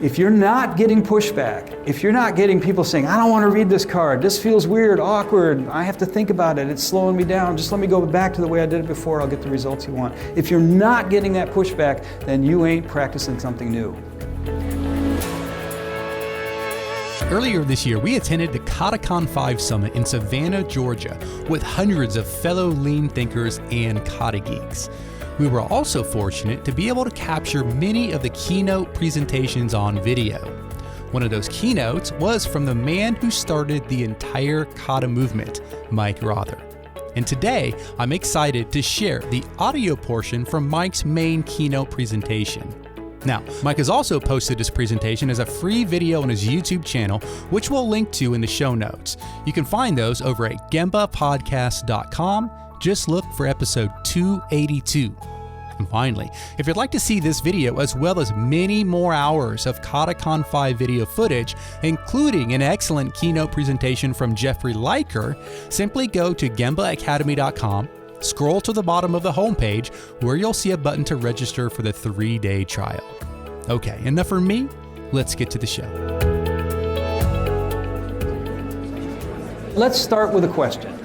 If you're not getting pushback, if you're not getting people saying, I don't want to read this card, this feels weird, awkward, I have to think about it, it's slowing me down, just let me go back to the way I did it before, I'll get the results you want. If you're not getting that pushback, then you ain't practicing something new. Earlier this year, we attended the Kata 5 Summit in Savannah, Georgia, with hundreds of fellow lean thinkers and Kata geeks. We were also fortunate to be able to capture many of the keynote presentations on video. One of those keynotes was from the man who started the entire Kata movement, Mike Rother. And today, I'm excited to share the audio portion from Mike's main keynote presentation. Now, Mike has also posted this presentation as a free video on his YouTube channel, which we'll link to in the show notes. You can find those over at gembapodcast.com. Just look for episode 282. And finally, if you'd like to see this video as well as many more hours of Kata 5 video footage, including an excellent keynote presentation from Jeffrey Liker, simply go to gembaacademy.com, scroll to the bottom of the homepage where you'll see a button to register for the 3-day trial. Okay, enough for me. Let's get to the show. Let's start with a question.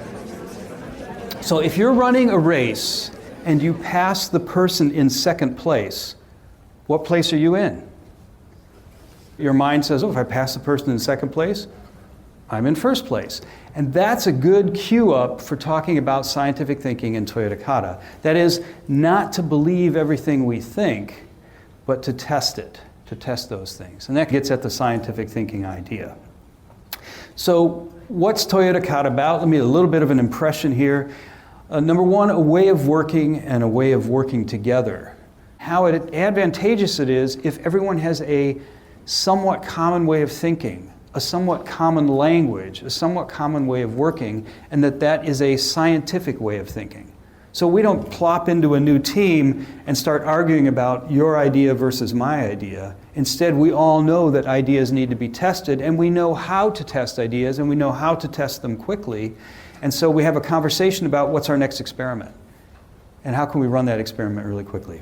So if you're running a race and you pass the person in second place, what place are you in? Your mind says, oh, if I pass the person in second place, I'm in first place. And that's a good cue up for talking about scientific thinking in Toyota Kata. That is, not to believe everything we think, but to test it, to test those things. And that gets at the scientific thinking idea. So what's Toyota Kata about? Let me a little bit of an impression here. Number one, a way of working and a way of working together. How advantageous it is if everyone has a somewhat common way of thinking, a somewhat common language, a somewhat common way of working, and that is a scientific way of thinking. So we don't plop into a new team and start arguing about your idea versus my idea. Instead, we all know that ideas need to be tested, and we know how to test ideas, and we know how to test them quickly. And so we have a conversation about what's our next experiment, and how can we run that experiment really quickly.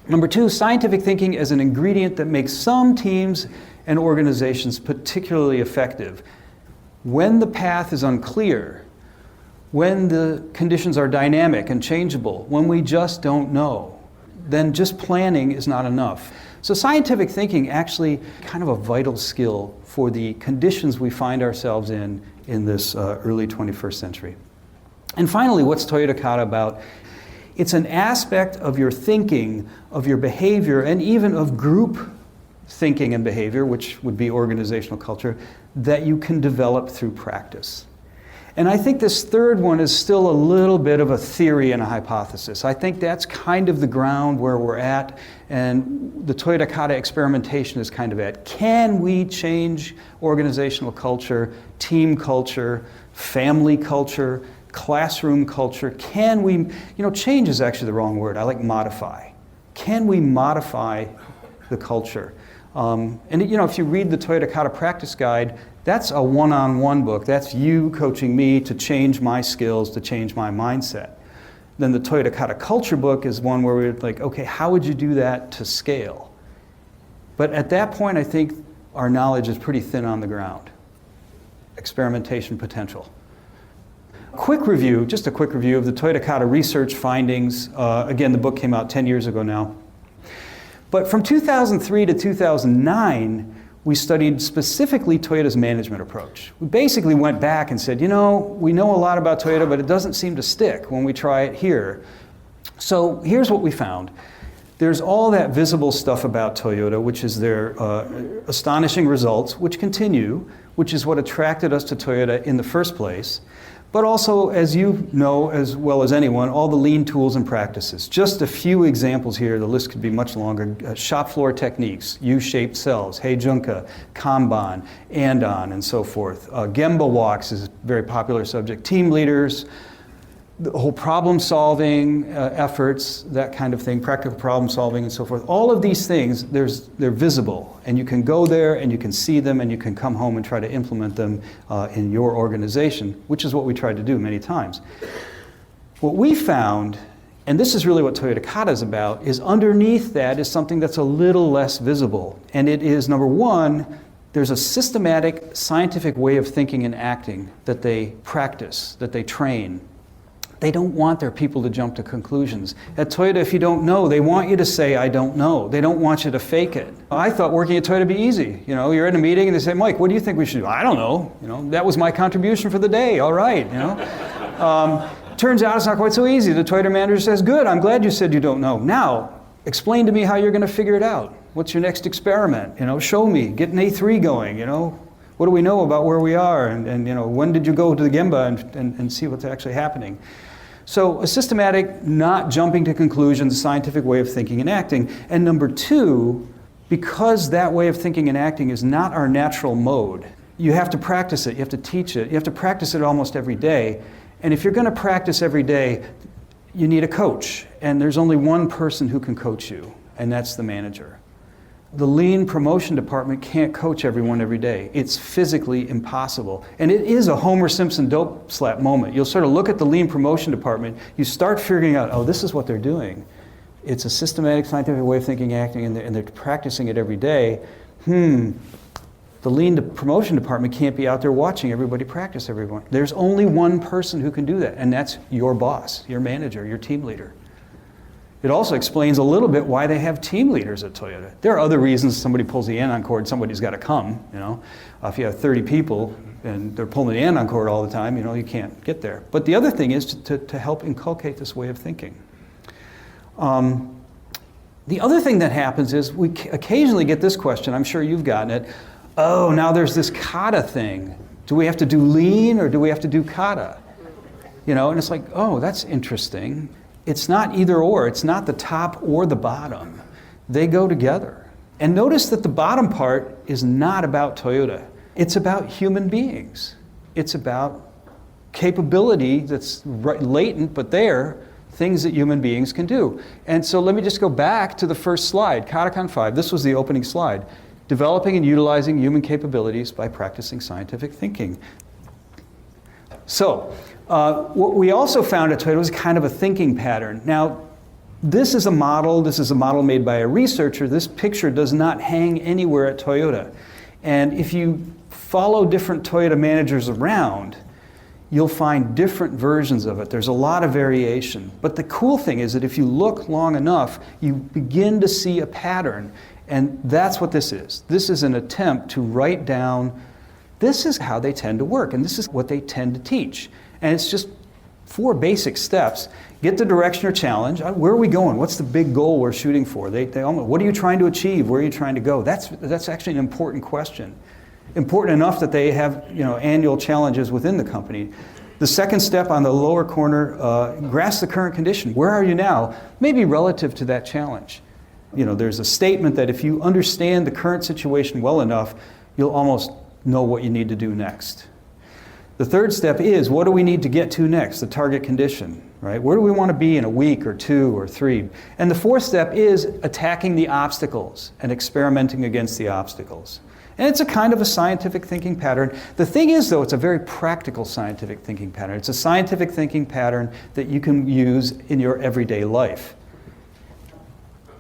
Number two, scientific thinking is an ingredient that makes some teams and organizations particularly effective. When the path is unclear, when the conditions are dynamic and changeable, when we just don't know, then just planning is not enough. So scientific thinking actually kind of a vital skill for the conditions we find ourselves in this early 21st century. And finally, what's Toyota Kata about? It's an aspect of your thinking, of your behavior, and even of group thinking and behavior, which would be organizational culture, that you can develop through practice. And I think this third one is still a little bit of a theory and a hypothesis. I think that's kind of the ground where we're at, and the Toyota Kata experimentation is kind of at. Can we change organizational culture, team culture, family culture, classroom culture? Can we, change is actually the wrong word. I like modify. Can we modify the culture? And if you read the Toyota Kata practice guide, that's a one-on-one book. That's you coaching me to change my skills, to change my mindset. Then the Toyota Kata culture book is one where we're like, okay, how would you do that to scale? But at that point, I think our knowledge is pretty thin on the ground. Experimentation potential. Quick review, just a quick review of the Toyota Kata research findings. Again, the book came out 10 years ago now. But from 2003 to 2009, we studied specifically Toyota's management approach. We basically went back and said, we know a lot about Toyota, but it doesn't seem to stick when we try it here. So here's what we found. There's all that visible stuff about Toyota, which is their astonishing results, which continue, which is what attracted us to Toyota in the first place. But also, as you know as well as anyone, all the lean tools and practices. Just a few examples here, the list could be much longer. Shop floor techniques, U-shaped cells, Heijunka, Kanban, Andon, and so forth. Gemba walks is a very popular subject. Team leaders, the whole problem-solving efforts, that kind of thing, practical problem-solving and so forth. All of these things, they're visible, and you can go there and you can see them and you can come home and try to implement them in your organization, which is what we tried to do many times. What we found And this is really what Toyota Kata is about, is underneath that is something that's a little less visible. And it is, number one, there's a systematic scientific way of thinking and acting that they practice, that they train. They don't want their people to jump to conclusions. At Toyota, if you don't know, they want you to say, I don't know. They don't want you to fake it. I thought working at Toyota would be easy. You know, you're in a meeting and they say, Mike, what do you think we should do? I don't know. You know, that was my contribution for the day. All right, you know. Turns out it's not quite so easy. The Toyota manager says, good, I'm glad you said you don't know. Now, explain to me how you're going to figure it out. What's your next experiment? You know, show me. Get an A3 going, you know. What do we know about where we are? And you know, when did you go to the Gemba and see what's actually happening? So a systematic, not jumping to conclusions, scientific way of thinking and acting. And number two, because that way of thinking and acting is not our natural mode, you have to practice it, you have to teach it, you have to practice it almost every day. And if you're going to practice every day, you need a coach. And there's only one person who can coach you, and that's the manager. The lean promotion department can't coach everyone every day. It's physically impossible. And it is a Homer Simpson dope slap moment. You'll sort of look at the lean promotion department, you start figuring out, oh, this is what they're doing. It's a systematic scientific way of thinking, acting, and they're practicing it every day. The lean promotion department can't be out there watching everybody practice everyone. There's only one person who can do that, and that's your boss, your manager, your team leader. It also explains a little bit why they have team leaders at Toyota. There are other reasons somebody pulls the anon cord, somebody's got to come, you know. If you have 30 people and they're pulling the anon cord all the time, you know, you can't get there. But the other thing is to help inculcate this way of thinking. The other thing that happens is we occasionally get this question, I'm sure you've gotten it, oh, now there's this Kata thing. Do we have to do lean or do we have to do Kata? You know, and it's like, oh, that's interesting. It's not either or. It's not the top or the bottom. They go together. And notice that the bottom part is not about Toyota. It's about human beings. It's about capability that's latent, but there, things that human beings can do. And so let me just go back to the first slide, Katakon 5. This was the opening slide. Developing and utilizing human capabilities by practicing scientific thinking. So, what we also found at Toyota was kind of a thinking pattern. Now, this is a model made by a researcher. This picture does not hang anywhere at Toyota. And if you follow different Toyota managers around, you'll find different versions of it. There's a lot of variation. But the cool thing is that if you look long enough, you begin to see a pattern. And that's what this is. This is an attempt to write down, this is how they tend to work, and this is what they tend to teach. And it's just 4 basic steps. Get the direction or challenge. Where are we going? What's the big goal we're shooting for? What are you trying to achieve? Where are you trying to go? That's actually an important question. Important enough that they have, you know, annual challenges within the company. The second step on the lower corner, grasp the current condition. Where are you now? Maybe relative to that challenge. You know, there's a statement that if you understand the current situation well enough, you'll almost know what you need to do next. The third step is, what do we need to get to next? The target condition, right? Where do we want to be in a week or 2 or 3? And the fourth step is attacking the obstacles and experimenting against the obstacles. And it's a kind of a scientific thinking pattern. The thing is, though, it's a very practical scientific thinking pattern. It's a scientific thinking pattern that you can use in your everyday life.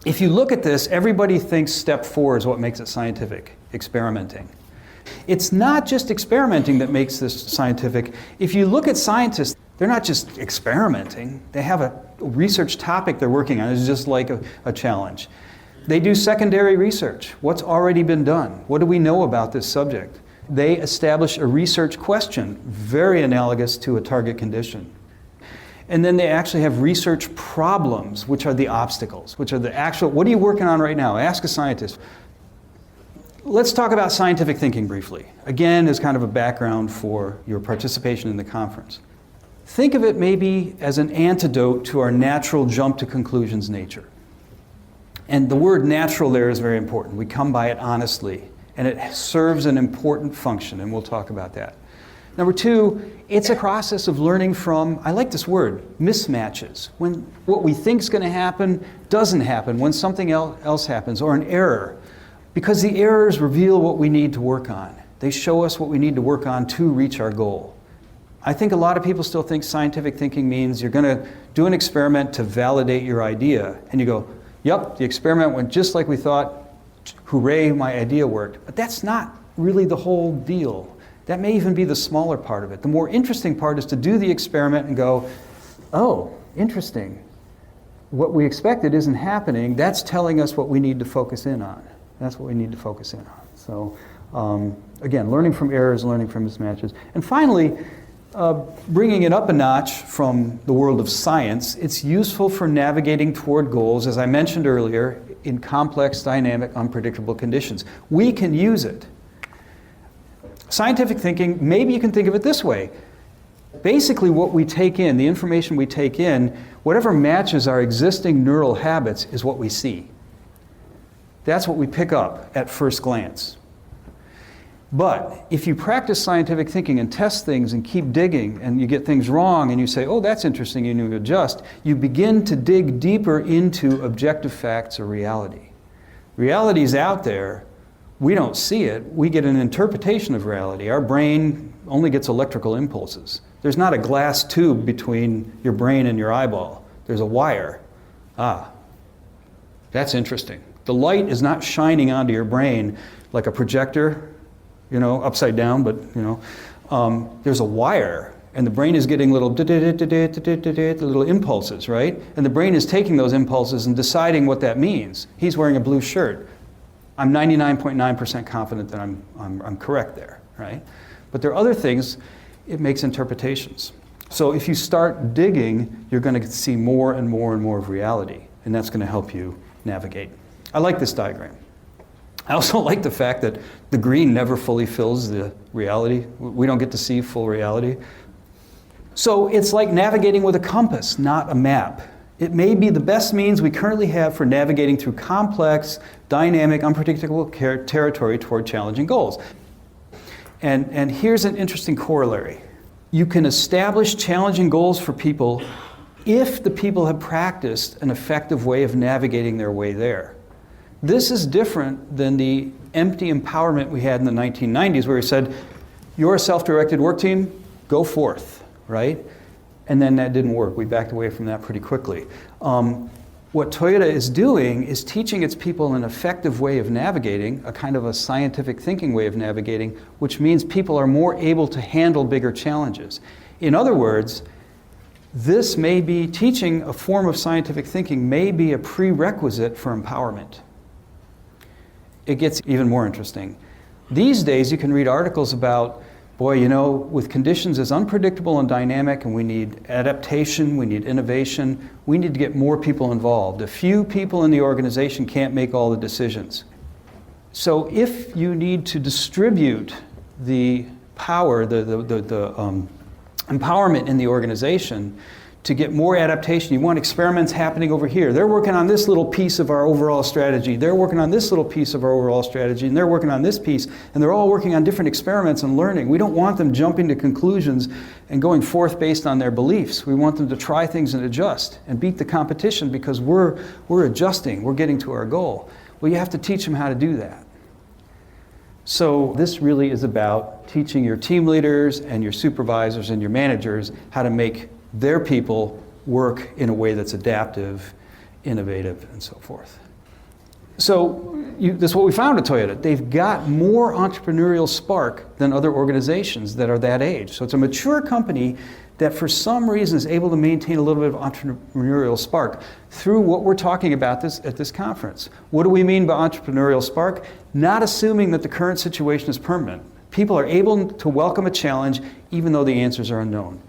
If you look at this, everybody thinks step 4 is what makes it scientific, experimenting. It's not just experimenting that makes this scientific. If you look at scientists, they're not just experimenting. They have a research topic they're working on. It's just like a challenge. They do secondary research. What's already been done? What do we know about this subject? They establish a research question, very analogous to a target condition. And then they actually have research problems, which are the obstacles, which are the actual, what are you working on right now? Ask a scientist. Let's talk about scientific thinking briefly. Again, as kind of a background for your participation in the conference. Think of it maybe as an antidote to our natural jump to conclusions nature. And the word natural there is very important. We come by it honestly, and it serves an important function, and we'll talk about that. Number 2, it's a process of learning from, I like this word, mismatches. When what we think is going to happen doesn't happen, when something else happens, or an error. Because the errors reveal what we need to work on. They show us what we need to work on to reach our goal. I think a lot of people still think scientific thinking means you're going to do an experiment to validate your idea. And you go, yep, the experiment went just like we thought. Hooray, my idea worked. But that's not really the whole deal. That may even be the smaller part of it. The more interesting part is to do the experiment and go, oh, interesting. What we expected isn't happening. That's telling us what we need to focus in on. That's what we need to focus in on. So again, learning from errors, learning from mismatches. And finally, bringing it up a notch from the world of science, it's useful for navigating toward goals, as I mentioned earlier, in complex, dynamic, unpredictable conditions. We can use it. Scientific thinking, maybe you can think of it this way. Basically what we take in, the information we take in, whatever matches our existing neural habits is what we see. That's what we pick up at first glance. But if you practice scientific thinking and test things and keep digging and you get things wrong and you say, oh, that's interesting, and you adjust, you begin to dig deeper into objective facts or reality. Reality's out there. We don't see it. We get an interpretation of reality. Our brain only gets electrical impulses. There's not a glass tube between your brain and your eyeball. There's a wire. Ah, that's interesting. The light is not shining onto your brain like a projector, upside down, but, there's a wire, and the brain is getting little impulses, right? And the brain is taking those impulses and deciding what that means. He's wearing a blue shirt. I'm 99.9% confident that I'm correct there, right? But there are other things, it makes interpretations. So if you start digging, you're going to see more and more and more of reality, and that's going to help you navigate. I like this diagram. I also like the fact that the green never fully fills the reality. We don't get to see full reality. So it's like navigating with a compass, not a map. It may be the best means we currently have for navigating through complex, dynamic, unpredictable territory toward challenging goals. And here's an interesting corollary. You can establish challenging goals for people if the people have practiced an effective way of navigating their way there. This is different than the empty empowerment we had in the 1990s where he said, you're a self-directed work team, go forth, right? And then that didn't work. We backed away from that pretty quickly. What Toyota is doing is teaching its people an effective way of navigating, a kind of a scientific thinking way of navigating, which means people are more able to handle bigger challenges. In other words, this may be teaching a form of scientific thinking may be a prerequisite for empowerment. It gets even more interesting. These days you can read articles about, with conditions as unpredictable and dynamic, and we need adaptation, we need innovation, we need to get more people involved. A few people in the organization can't make all the decisions. So if you need to distribute the power, the empowerment in the organization to get more adaptation, you want experiments happening over here. They're working on this little piece of our overall strategy. They're working on this little piece of our overall strategy, and they're working on this piece, and they're all working on different experiments and learning. We don't want them jumping to conclusions and going forth based on their beliefs. We want them to try things and adjust and beat the competition because we're adjusting, we're getting to our goal. Well, you have to teach them how to do that. So this really is about teaching your team leaders and your supervisors and your managers how to make their people work in a way that's adaptive, innovative, and so forth. So this is what we found at Toyota. They've got more entrepreneurial spark than other organizations that are that age. So it's a mature company that for some reason is able to maintain a little bit of entrepreneurial spark through what we're talking about at this conference. What do we mean by entrepreneurial spark? Not assuming that the current situation is permanent. People are able to welcome a challenge even though the answers are unknown.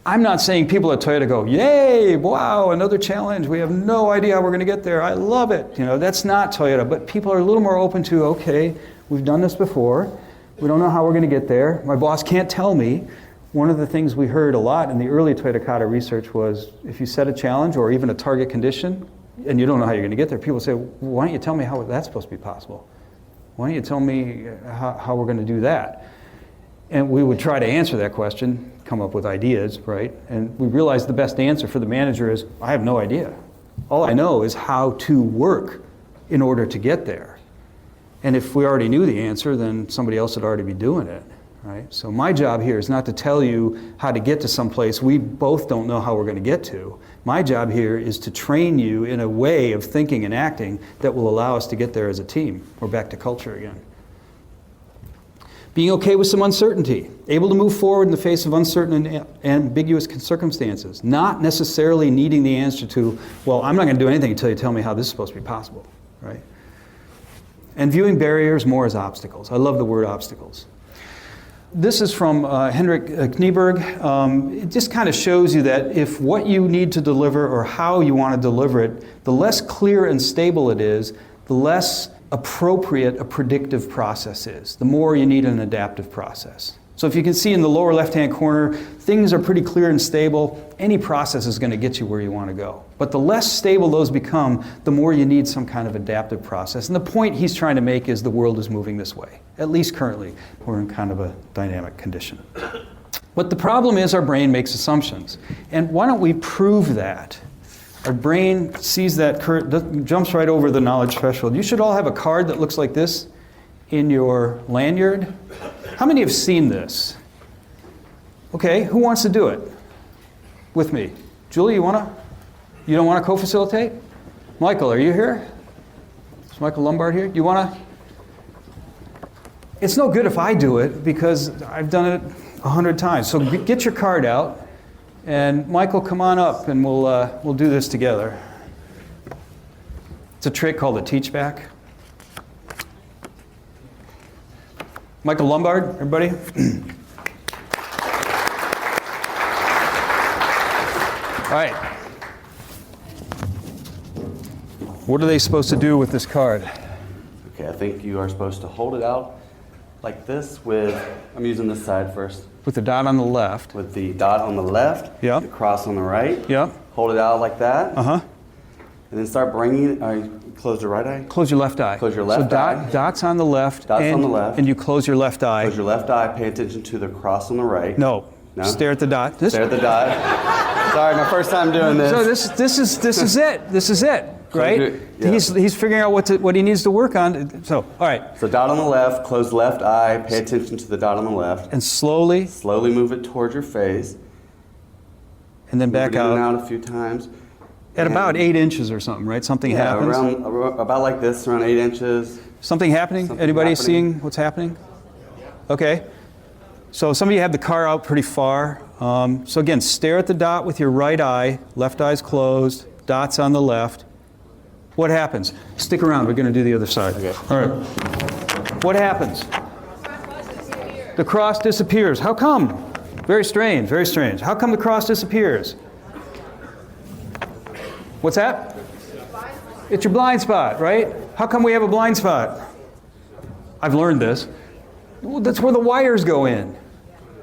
I'm not saying people at Toyota go, yay, wow, another challenge. We have no idea how we're going to get there. I love it. That's not Toyota. But people are a little more open to, okay, we've done this before. We don't know how we're going to get there. My boss can't tell me. One of the things we heard a lot in the early Toyota Kata research was if you set a challenge or even a target condition and you don't know how you're going to get there, people say, why don't you tell me how that's supposed to be possible? Why don't you tell me how we're going to do that? And we would try to answer that question, come up with ideas, right? And we realized the best answer for the manager is, I have no idea. All I know is how to work in order to get there. And if we already knew the answer, then somebody else would already be doing it, right? So my job here is not to tell you how to get to some place we both don't know how we're going to get to. My job here is to train you in a way of thinking and acting that will allow us to get there as a team. We're back to culture again. Being okay with some uncertainty, able to move forward in the face of uncertain and ambiguous circumstances, not necessarily needing the answer to, well, I'm not going to do anything until you tell me how this is supposed to be possible, right? And viewing barriers more as obstacles. I love the word obstacles. This is from Henrik Knieberg. It just kind of shows you that if what you need to deliver or how you want to deliver it, the less clear and stable it is, the less appropriate a predictive process is, the more you need an adaptive process. So if you can see in the lower left-hand corner, things are pretty clear and stable. Any process is going to get you where you want to go. But the less stable those become, the more you need some kind of adaptive process. And the point he's trying to make is the world is moving this way. At least currently, we're in kind of a dynamic condition. But the problem is our brain makes assumptions. And why don't we prove that? Our brain sees that, jumps right over the knowledge threshold. You should all have a card that looks like this in your lanyard. How many have seen this? Okay, who wants to do it with me? Julie, you don't want to co-facilitate? Michael, are you here? Is Michael Lombard here? You want to? It's no good if I do it because I've done it 100 times. So get your card out. And Michael, come on up, and we'll do this together. It's a trick called a teach back. Michael Lombard, everybody. All right. What are they supposed to do with this card? Okay, I think you are supposed to hold it out like this with, I'm using this side first. With the dot on the left. With the dot on the left, Yep. the cross on the right. Yep. Hold it out like that. Uh-huh. And then start bringing it, close your right eye. Close your left eye. Close your left eye. Dots on the left. Dots on the left. And you close your left eye. Close your left eye, pay attention to the cross on the right. No. No? Stare at the dot. Stare at the dot. Sorry, my first time doing this. So this is it. This is it, right? Yeah. He's figuring out what he needs to work on. So, all right. So dot on the left, close left eye, pay attention to the dot on the left. And slowly Move it towards your face. and then back Move it in and out. out a few times. At about 8 inches or something, right? Something happens. About like this, around 8 inches. Something happening? Something Anybody happening. seeing what's happening? Okay. So some of you have the car out pretty far. So again, stare at the dot with your right eye. Left eye's closed. Dots on the left. What happens? Stick around. We're going to do the other side. Okay. All right. What happens? The cross disappears. How come? Very strange. Very strange. How come the cross disappears? What's that? It's your blind spot, right? How come we have a blind spot? I've learned this. Well, that's where the wires go in.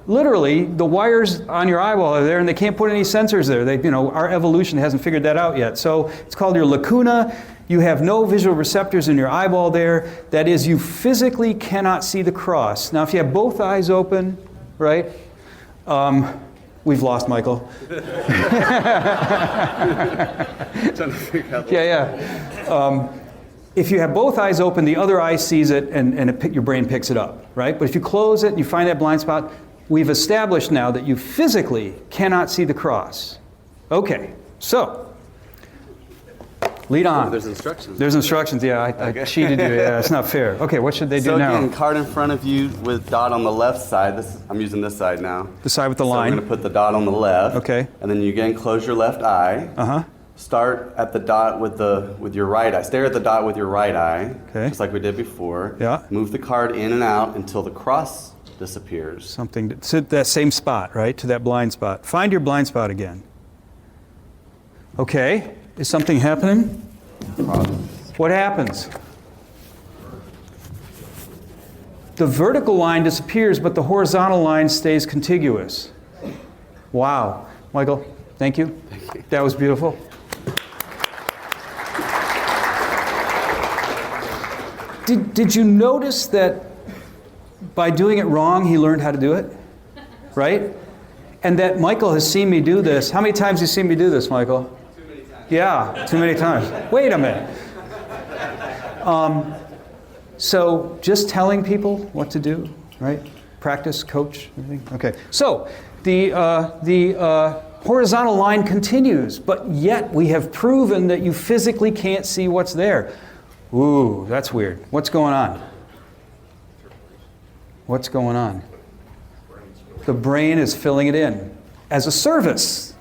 Literally, the wires on your eyeball are there, and they can't put any sensors there. Our evolution hasn't figured that out yet. So it's called your lacuna. You have no visual receptors in your eyeball there. That is, you physically cannot see the cross. Now, if you have both eyes open, right? We've lost Michael. Yeah. If you have both eyes open, the other eye sees it, and your brain picks it up, right? But if you close it and you find that blind spot, we've established now that you physically cannot see the cross. Okay, so lead on. There's instructions. There's instructions. Yeah, I cheated you. Yeah, it's not fair. Okay, what should they do now? So again, card in front of you with dot on the left side. I'm using this side now. The side with the So line. we're going to put the dot on the left. Okay. And then you again close your left eye. Uh-huh. Start at the dot with your right eye. Stare at the dot with your right eye. Okay. Just like we did before. Yeah. Move the card in and out until the cross disappears. Something to that same spot, right? To that blind spot. Find your blind spot again. Okay. Is something happening? What happens? The vertical line disappears, but the horizontal line stays contiguous. Wow. Michael, thank you. Thank you. That was beautiful. Did you notice that by doing it wrong, he learned how to do it? Right? And that Michael has seen me do this. How many times have you seen me do this, Michael? Too many times. Yeah, too many times. Wait a minute. So just telling people what to do, right? Practice, coach, everything? Okay. So the horizontal line continues, but yet we have proven that you physically can't see what's there. Ooh, that's weird. What's going on? What's going on? The brain is filling it in as a service.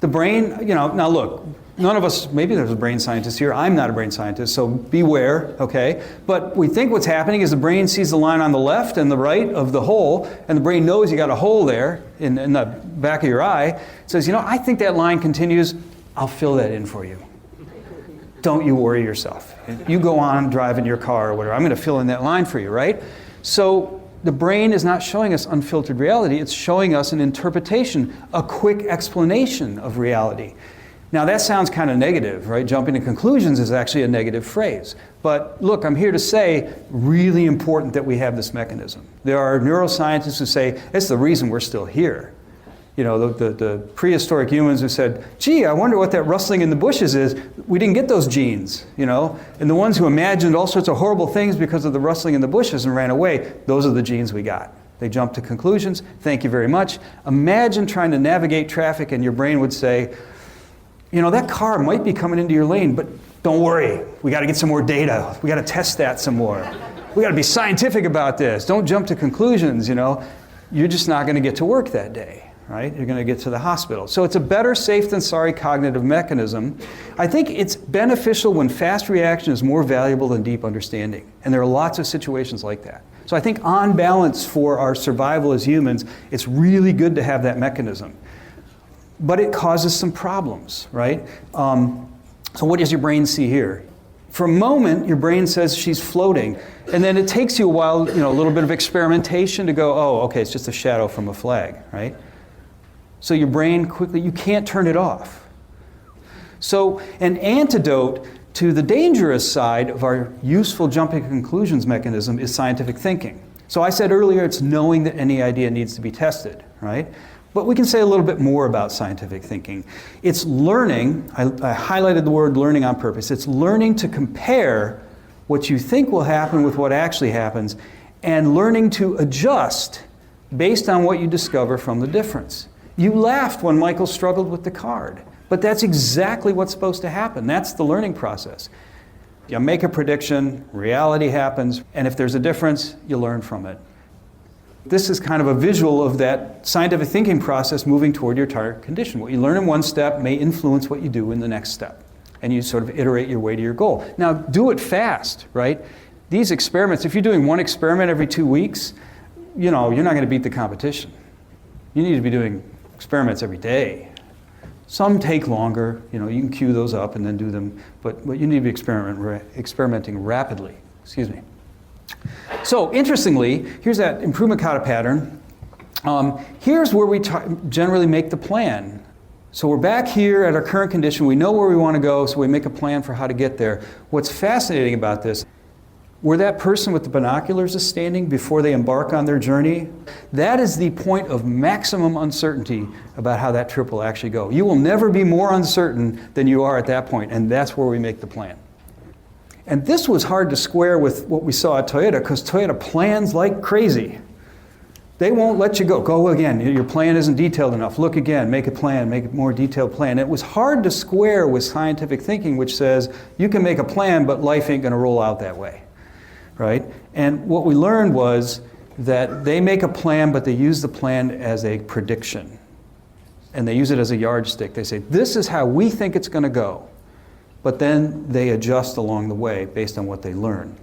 The brain, now look, none of us, maybe there's a brain scientist here. I'm not a brain scientist, so beware, okay? But we think what's happening is the brain sees the line on the left and the right of the hole, and the brain knows you got a hole there in the back of your eye. It says, I think that line continues. I'll fill that in for you. Don't you worry yourself. You go on driving your car or whatever. I'm going to fill in that line for you, right? So the brain is not showing us unfiltered reality. It's showing us an interpretation, a quick explanation of reality. Now that sounds kind of negative, right? Jumping to conclusions is actually a negative phrase. But look, I'm here to say, really important that we have this mechanism. There are neuroscientists who say, it's the reason we're still here. The prehistoric humans who said, gee, I wonder what that rustling in the bushes is. We didn't get those genes, And the ones who imagined all sorts of horrible things because of the rustling in the bushes and ran away, those are the genes we got. They jumped to conclusions. Thank you very much. Imagine trying to navigate traffic and your brain would say, that car might be coming into your lane, but don't worry. We got to get some more data. We got to test that some more. We got to be scientific about this. Don't jump to conclusions, You're just not going to get to work that day. Right? You're going to get to the hospital. So it's a better safe than sorry cognitive mechanism. I think it's beneficial when fast reaction is more valuable than deep understanding. And there are lots of situations like that. So I think on balance for our survival as humans, it's really good to have that mechanism. But it causes some problems, right? So what does your brain see here? For a moment, your brain says she's floating. And then it takes you a while, a little bit of experimentation to go, oh, okay, it's just a shadow from a flag, right? So your brain quickly, you can't turn it off. So an antidote to the dangerous side of our useful jumping to conclusions mechanism is scientific thinking. So I said earlier, it's knowing that any idea needs to be tested, right? But we can say a little bit more about scientific thinking. It's learning, I highlighted the word learning on purpose. It's learning to compare what you think will happen with what actually happens and learning to adjust based on what you discover from the difference. You laughed when Michael struggled with the card, but that's exactly what's supposed to happen. That's the learning process. You make a prediction, reality happens, and if there's a difference, you learn from it. This is kind of a visual of that scientific thinking process moving toward your target condition. What you learn in one step may influence what you do in the next step, and you sort of iterate your way to your goal. Now, do it fast, right? These experiments, if you're doing one experiment every 2 weeks, you're not going to beat the competition. You need to be doing experiments every day. Some take longer, you can queue those up and then do them, but you need to be experimenting rapidly. Excuse me. So interestingly, here's that improvement kata pattern. Here's where we generally make the plan. So we're back here at our current condition. We know where we want to go, so we make a plan for how to get there. What's fascinating about this, where that person with the binoculars is standing before they embark on their journey, that is the point of maximum uncertainty about how that trip will actually go. You will never be more uncertain than you are at that point, and that's where we make the plan. And this was hard to square with what we saw at Toyota, because Toyota plans like crazy. They won't let you go. Go again. Your plan isn't detailed enough. Look again. Make a plan. Make a more detailed plan. It was hard to square with scientific thinking, which says you can make a plan, but life ain't going to roll out that way. Right? And what we learned was that they make a plan, but they use the plan as a prediction. And they use it as a yardstick. They say, this is how we think it's going to go. But then they adjust along the way based on what they learn.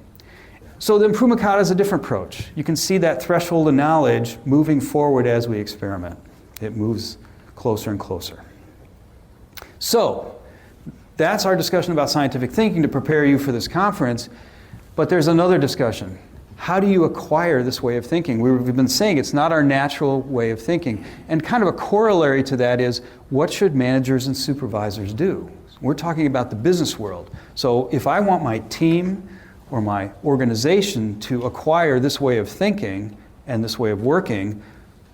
So the improvement kata is a different approach. You can see that threshold of knowledge moving forward as we experiment. It moves closer and closer. So that's our discussion about scientific thinking to prepare you for this conference. But there's another discussion. How do you acquire this way of thinking? We've been saying it's not our natural way of thinking. And kind of a corollary to that is, what should managers and supervisors do? We're talking about the business world. So if I want my team or my organization to acquire this way of thinking and this way of working,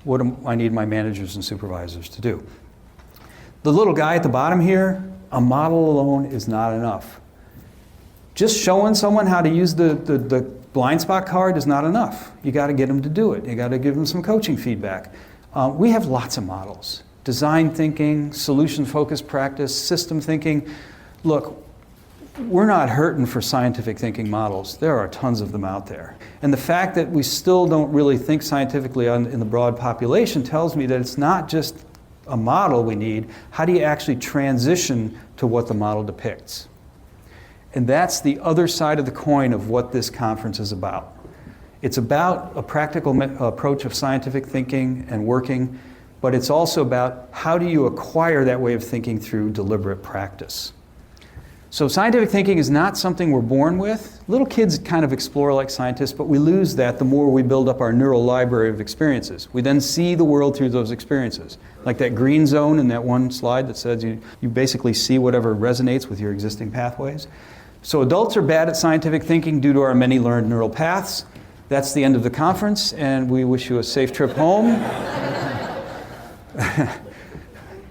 what do I need my managers and supervisors to do? The little guy at the bottom here, a model alone is not enough. Just showing someone how to use the Blind spot card is not enough. You got to get them to do it. You got to give them some coaching feedback. We have lots of models. Design thinking, solution-focused practice, system thinking. Look, we're not hurting for scientific thinking models. There are tons of them out there. And the fact that we still don't really think scientifically in the broad population tells me that it's not just a model we need. How do you actually transition to what the model depicts? And that's the other side of the coin of what this conference is about. It's about a practical approach of scientific thinking and working, but it's also about how do you acquire that way of thinking through deliberate practice. So scientific thinking is not something we're born with. Little kids kind of explore like scientists, but we lose that the more we build up our neural library of experiences. We then see the world through those experiences. Like that green zone in that one slide that says you basically see whatever resonates with your existing pathways. So adults are bad at scientific thinking due to our many learned neural paths. That's the end of the conference, and we wish you a safe trip home.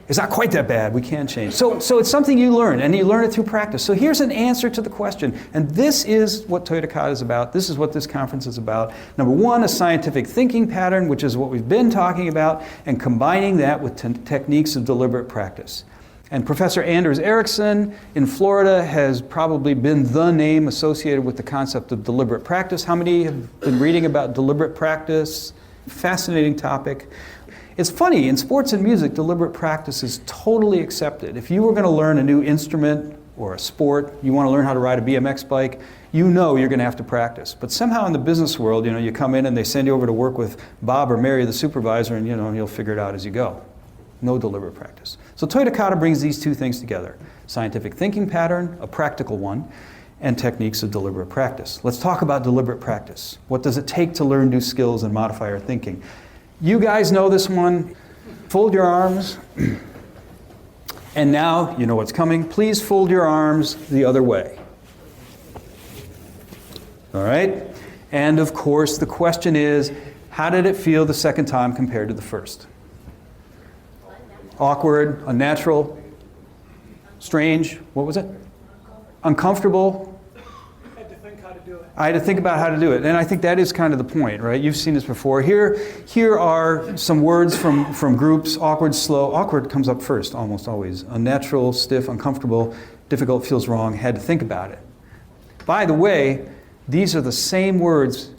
It's not quite that bad. We can change. So it's something you learn, and you learn it through practice. So here's an answer to the question, and this is what Toyota Kata is about. This is what this conference is about. Number one, a scientific thinking pattern, which is what we've been talking about, and combining that with techniques of deliberate practice. And Professor Anders Ericsson in Florida has probably been the name associated with the concept of deliberate practice. How many have been reading about deliberate practice? Fascinating topic. It's funny, in sports and music, deliberate practice is totally accepted. If you were going to learn a new instrument or a sport, you want to learn how to ride a BMX bike, you know you're going to have to practice. But somehow in the business world, you come in and they send you over to work with Bob or Mary, the supervisor, and you'll figure it out as you go. No deliberate practice. So Toyota Kata brings these two things together. Scientific thinking pattern, a practical one, and techniques of deliberate practice. Let's talk about deliberate practice. What does it take to learn new skills and modify our thinking? You guys know this one. Fold your arms. And now, you know what's coming. Please fold your arms the other way. All right? And of course, the question is, how did it feel the second time compared to the first? Awkward, unnatural, strange. What was it? Uncomfortable. I had to think about how to do it. And I think that is kind of the point, right? You've seen this before. Here are some words from groups. Awkward, slow. Awkward comes up first, almost always. Unnatural, stiff, uncomfortable, difficult, feels wrong. Had to think about it. By the way, these are the same words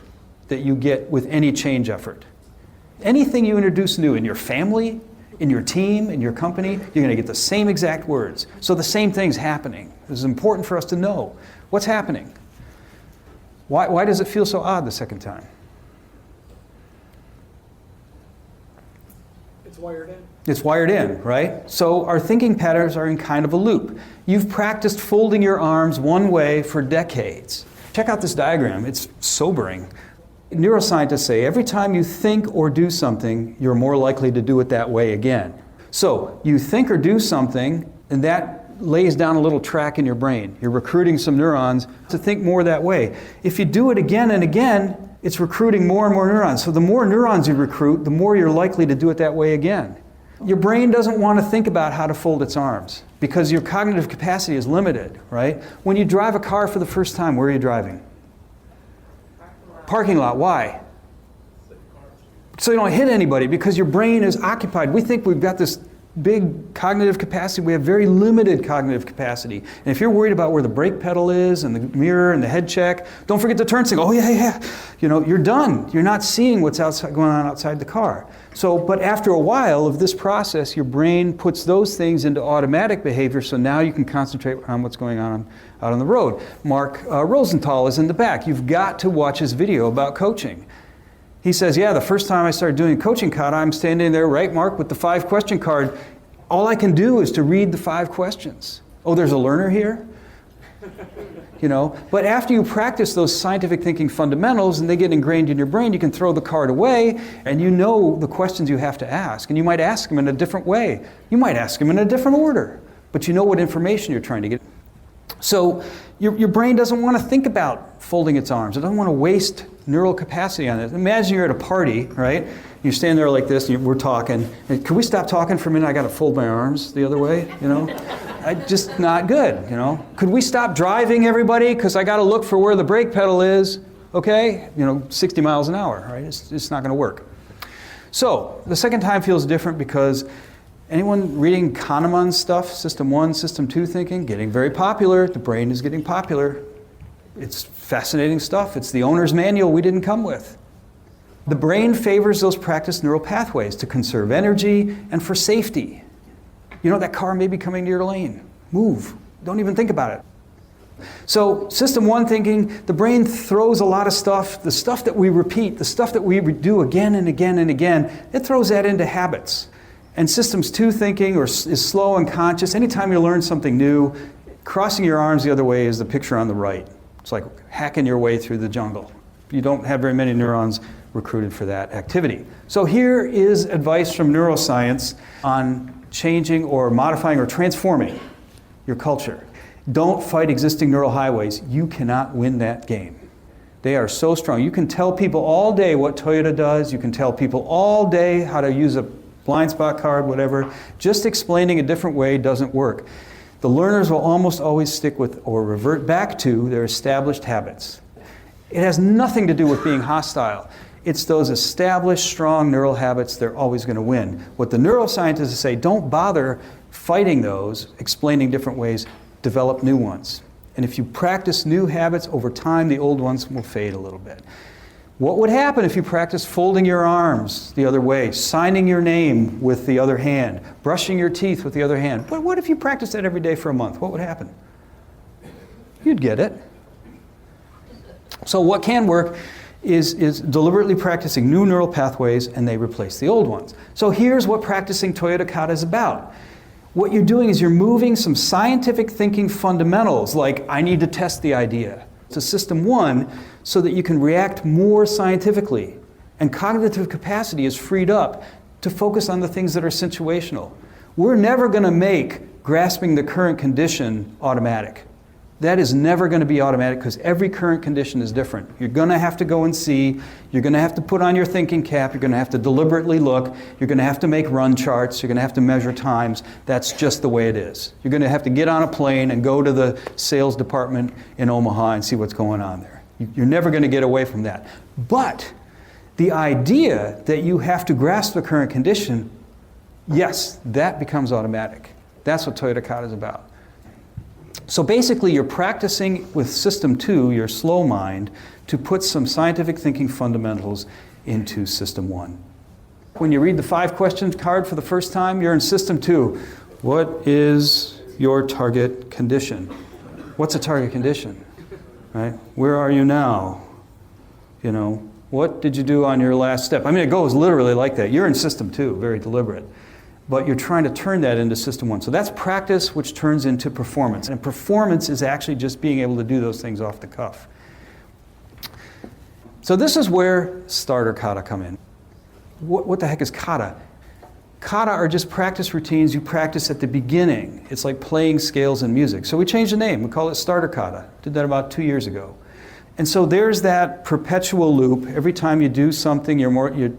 that you get with any change effort. Anything you introduce new in your family, in your team, in your company, you're going to get the same exact words. So the same thing's happening. This is important for us to know. What's happening? Why does it feel so odd the second time? It's wired in. It's wired in, right? So our thinking patterns are in kind of a loop. You've practiced folding your arms one way for decades. Check out this diagram. It's sobering. Neuroscientists say every time you think or do something, you're more likely to do it that way again. So you think or do something, and that lays down a little track in your brain. You're recruiting some neurons to think more that way. If you do it again and again, it's recruiting more and more neurons. So the more neurons you recruit, the more you're likely to do it that way again. Your brain doesn't want to think about how to fold its arms because your cognitive capacity is limited, right? When you drive a car for the first time, where are you driving? Parking lot. Why? So you don't hit anybody because your brain is occupied. We think we've got this big cognitive capacity. We have very limited cognitive capacity. And if you're worried about where the brake pedal is and the mirror and the head check, don't forget to turn. Saying, oh yeah. You're done. You're not seeing what's going on outside the car. But after a while of this process, your brain puts those things into automatic behavior. So now you can concentrate on what's going on out on the road. Mark Rosenthal is in the back. You've got to watch his video about coaching. He says, yeah, the first time I started doing coaching kata, I'm standing there, right, Mark, with the 5-question card. All I can do is to read the 5 questions. Oh, there's a learner here? But after you practice those scientific thinking fundamentals and they get ingrained in your brain, you can throw the card away and you know the questions you have to ask. And you might ask them in a different way. You might ask them in a different order. But you know what information you're trying to get. So your brain doesn't want to think about folding its arms. It doesn't want to waste neural capacity on it. Imagine you're at a party, right? You stand there like this, and we're talking. And, can we stop talking for a minute? I got to fold my arms the other way, Just not good, Could we stop driving, everybody? Because I got to look for where the brake pedal is. okay? 60 miles an hour, right? It's not going to work. So the second time feels different because anyone reading Kahneman's stuff, System 1, System 2 thinking, getting very popular. The brain is getting popular. It's fascinating stuff. It's the owner's manual we didn't come with. The brain favors those practiced neural pathways to conserve energy and for safety. That car may be coming to your lane. Move. Don't even think about it. So System 1 thinking, the brain throws a lot of stuff, the stuff that we repeat, the stuff that we do again and again and again, it throws that into habits. And Systems 2 thinking is slow and conscious. Anytime you learn something new, crossing your arms the other way is the picture on the right. It's like hacking your way through the jungle. You don't have very many neurons recruited for that activity. So here is advice from neuroscience on changing or modifying or transforming your culture. Don't fight existing neural highways. You cannot win that game. They are so strong. You can tell people all day what Toyota does. You can tell people all day how to use a blind spot card, whatever. Just explaining a different way doesn't work. The learners will almost always stick with or revert back to their established habits. It has nothing to do with being hostile. It's those established, strong neural habits, they're always going to win. What the neuroscientists say, don't bother fighting those, explaining different ways, develop new ones. And if you practice new habits over time, the old ones will fade a little bit. What would happen if you practiced folding your arms the other way, signing your name with the other hand, brushing your teeth with the other hand? What if you practiced that every day for a month? What would happen? You'd get it. So what can work is deliberately practicing new neural pathways, and they replace the old ones. So here's what practicing Toyota Kata is about. What you're doing is you're moving some scientific thinking fundamentals, like I need to test the idea, to System 1 so that you can react more scientifically. And cognitive capacity is freed up to focus on the things that are situational. We're never going to make grasping the current condition automatic. That is never going to be automatic because every current condition is different. You're going to have to go and see. You're going to have to put on your thinking cap. You're going to have to deliberately look. You're going to have to make run charts. You're going to have to measure times. That's just the way it is. You're going to have to get on a plane and go to the sales department in Omaha and see what's going on there. You're never going to get away from that. But the idea that you have to grasp the current condition, yes, that becomes automatic. That's what Toyota Kata is about. So basically, you're practicing with System 2, your slow mind, to put some scientific thinking fundamentals into System 1. When you read the 5-question card for the first time, you're in System 2. What is your target condition? What's a target condition? Right? Where are you now? What did you do on your last step? It goes literally like that. You're in System 2, very deliberate. But you're trying to turn that into System 1. So that's practice, which turns into performance. And performance is actually just being able to do those things off the cuff. So this is where starter kata come in. What the heck is kata? Kata are just practice routines you practice at the beginning. It's like playing scales in music. So we changed the name. We call it starter kata. Did that about 2 years ago. And so there's that perpetual loop. Every time you do something, you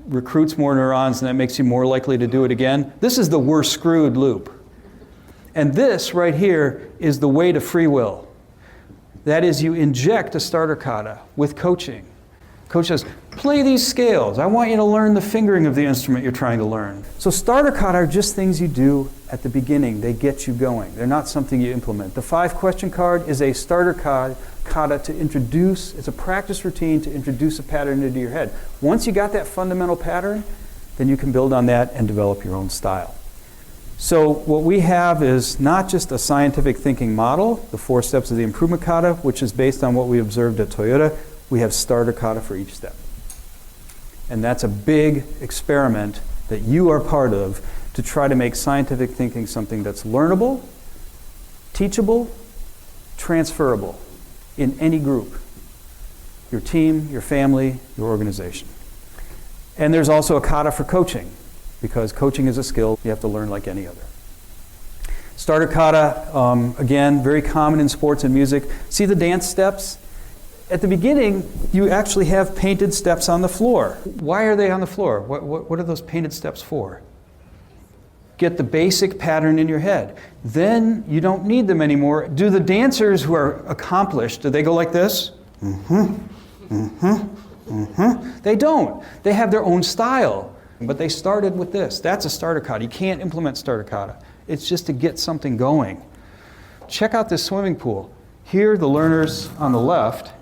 recruits more neurons, and that makes you more likely to do it again. This is the we're screwed loop. And this right here is the way to free will. That is, you inject a starter kata with coaching. Coach says, play these scales. I want you to learn the fingering of the instrument you're trying to learn. So starter kata are just things you do at the beginning. They get you going. They're not something you implement. The 5-question card is a starter kata to introduce, it's a practice routine to introduce a pattern into your head. Once you got that fundamental pattern, then you can build on that and develop your own style. So what we have is not just a scientific thinking model, the 4 steps of the improvement kata, which is based on what we observed at Toyota. We have starter kata for each step. And that's a big experiment that you are part of to try to make scientific thinking something that's learnable, teachable, transferable in any group. Your team, your family, your organization. And there's also a kata for coaching, because coaching is a skill you have to learn like any other. Starter kata, again, very common in sports and music. See the dance steps? At the beginning, you actually have painted steps on the floor. Why are they on the floor? What are those painted steps for? Get the basic pattern in your head. Then you don't need them anymore. Do the dancers who are accomplished, do they go like this? Mm-hmm. They don't. They have their own style. But they started with this. That's a starter kata. You can't implement starter kata. It's just to get something going. Check out this swimming pool. Here, the learners on the left,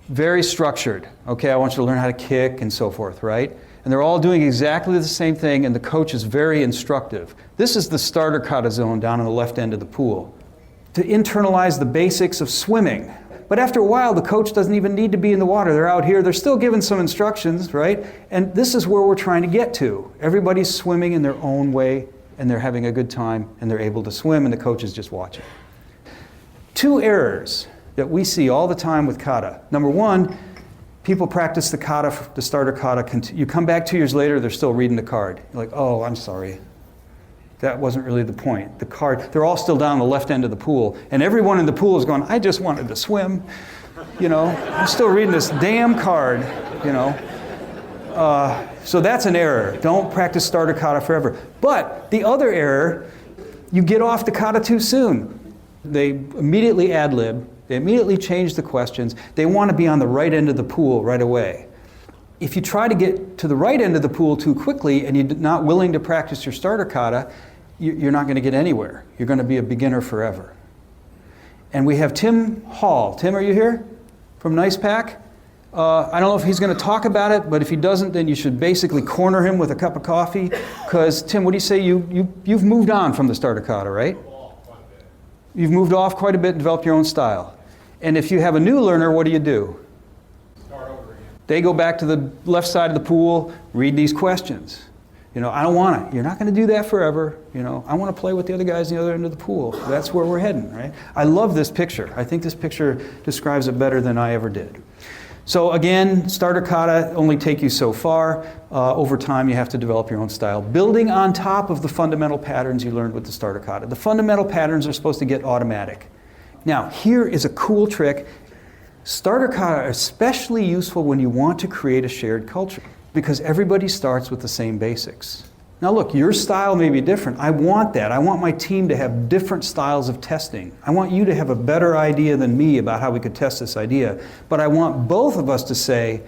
very structured. Okay, I want you to learn how to kick and so forth, right? And they're all doing exactly the same thing, and the coach is very instructive. This is the starter kata zone down on the left end of the pool, to internalize the basics of swimming. But after a while, the coach doesn't even need to be in the water. They're out here. They're still giving some instructions, right? And this is where we're trying to get to. Everybody's swimming in their own way, and they're having a good time, and they're able to swim, and the coach is just watching. 2 errors that we see all the time with kata. Number 1, people practice the kata, the starter kata. You come back 2 years later, they're still reading the card. You're like, oh, I'm sorry. That wasn't really the point. The card, they're all still down the left end of the pool, and everyone in the pool is going, I just wanted to swim. You know, I'm still reading this damn card, you know. So that's an error. Don't practice starter kata forever. But the other error, you get off the kata too soon. They immediately ad-lib. They immediately change the questions. They want to be on the right end of the pool right away. If you try to get to the right end of the pool too quickly and you're not willing to practice your starter kata, you're not going to get anywhere. You're going to be a beginner forever. And we have Tim Hall. Tim, are you here? From NicePack? I don't know if he's going to talk about it, but if he doesn't, then you should basically corner him with a cup of coffee. Because, Tim, what do you say? You've moved on from the starter kata, right? You've moved off quite a bit and developed your own style. And if you have a new learner, what do? Start over again. They go back to the left side of the pool, read these questions. You know, I don't want to. You're not going to do that forever. You know, I want to play with the other guys on the other end of the pool. That's where we're heading, right? I love this picture. I think this picture describes it better than I ever did. So again, starter kata only take you so far. Over time, you have to develop your own style, building on top of the fundamental patterns you learned with the starter kata. The fundamental patterns are supposed to get automatic. Now, here is a cool trick. Starter kata are especially useful when you want to create a shared culture, because everybody starts with the same basics. Now look, your style may be different. I want that. I want my team to have different styles of testing. I want you to have a better idea than me about how we could test this idea. But I want both of us to say,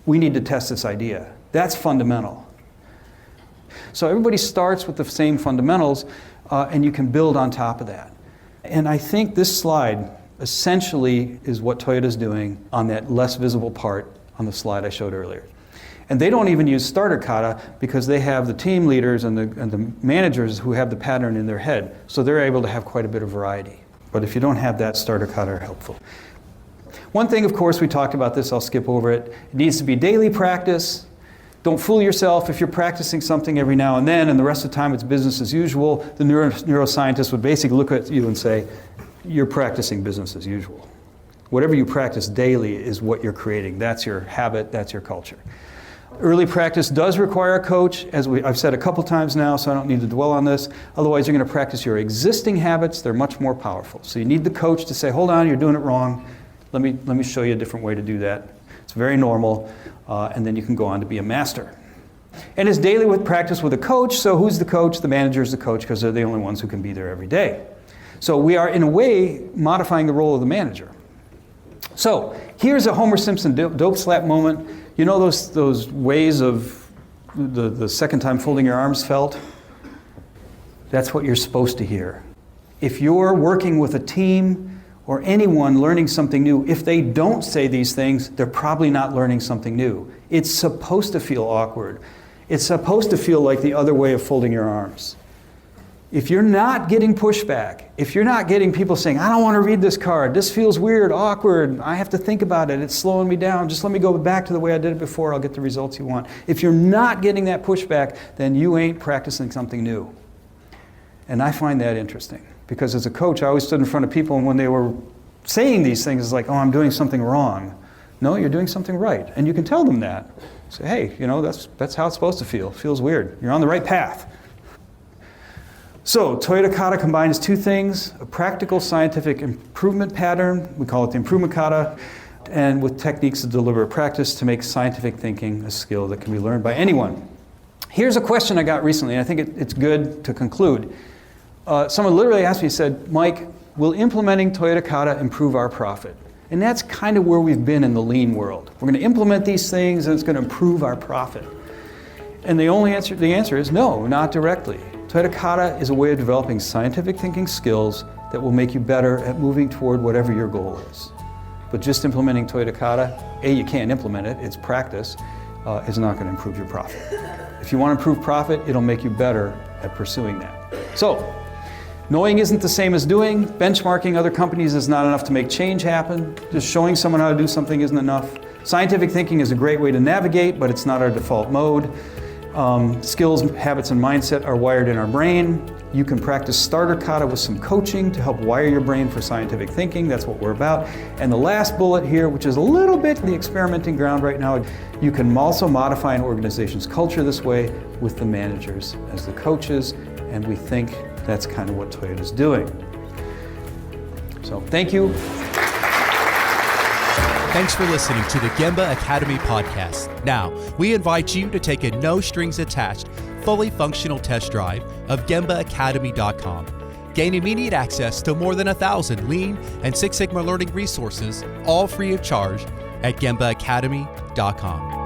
we need to test this idea. That's fundamental. So everybody starts with the same fundamentals, and you can build on top of that. And I think this slide essentially is what Toyota's doing on that less visible part on the slide I showed earlier. And they don't even use starter kata because they have the team leaders and the managers who have the pattern in their head. So they're able to have quite a bit of variety. But if you don't have that, starter kata are helpful. One thing, of course, we talked about this, I'll skip over it. It needs to be daily practice. Don't fool yourself if you're practicing something every now and then and the rest of the time it's business as usual. The neuroscientist would basically look at you and say, you're practicing business as usual. Whatever you practice daily is what you're creating. That's your habit, that's your culture. Early practice does require a coach, as I've said a couple times now, so I don't need to dwell on this. Otherwise, you're going to practice your existing habits. They're much more powerful. So you need the coach to say, hold on, you're doing it wrong. Let me show you a different way to do that. It's very normal, and then you can go on to be a master. And it's daily with practice with a coach, so who's the coach? The manager is the coach because they're the only ones who can be there every day. So we are, in a way, modifying the role of the manager. So here's a Homer Simpson dope slap moment. You know those ways of the second time folding your arms felt? That's what you're supposed to hear. If you're working with a team or anyone learning something new, if they don't say these things, they're probably not learning something new. It's supposed to feel awkward. It's supposed to feel like the other way of folding your arms. If you're not getting pushback, if you're not getting people saying, I don't want to read this card, this feels weird, awkward, I have to think about it, it's slowing me down, just let me go back to the way I did it before, I'll get the results you want. If you're not getting that pushback, then you ain't practicing something new. And I find that interesting, because as a coach, I always stood in front of people, and when they were saying these things, it's like, oh, I'm doing something wrong. No, you're doing something right, and you can tell them that. Say, hey, you know, that's how it's supposed to feel. It feels weird. You're on the right path. So, Toyota Kata combines two things, a practical scientific improvement pattern, we call it the improvement kata, and with techniques of deliberate practice to make scientific thinking a skill that can be learned by anyone. Here's a question I got recently, and I think it's good to conclude. Someone literally asked me, said, Mike, will implementing Toyota Kata improve our profit? And that's kind of where we've been in the lean world. We're going to implement these things and it's going to improve our profit. And the answer is no, not directly. Toyota Kata is a way of developing scientific thinking skills that will make you better at moving toward whatever your goal is. But just implementing Toyota Kata, you can't implement it, it's practice, is not going to improve your profit. If you want to improve profit, it'll make you better at pursuing that. So, knowing isn't the same as doing. Benchmarking other companies is not enough to make change happen. Just showing someone how to do something isn't enough. Scientific thinking is a great way to navigate, but it's not our default mode. Skills, habits, and mindset are wired in our brain. You can practice starter kata with some coaching to help wire your brain for scientific thinking. That's what we're about. And the last bullet here, which is a little bit the experimenting ground right now, you can also modify an organization's culture this way with the managers as the coaches, and we think that's kind of what Toyota's doing. So thank you. Thanks for listening to the Gemba Academy podcast. Now, we invite you to take a no-strings-attached, fully functional test drive of GembaAcademy.com. Gain immediate access to more than 1,000 Lean and Six Sigma learning resources, all free of charge, at GembaAcademy.com.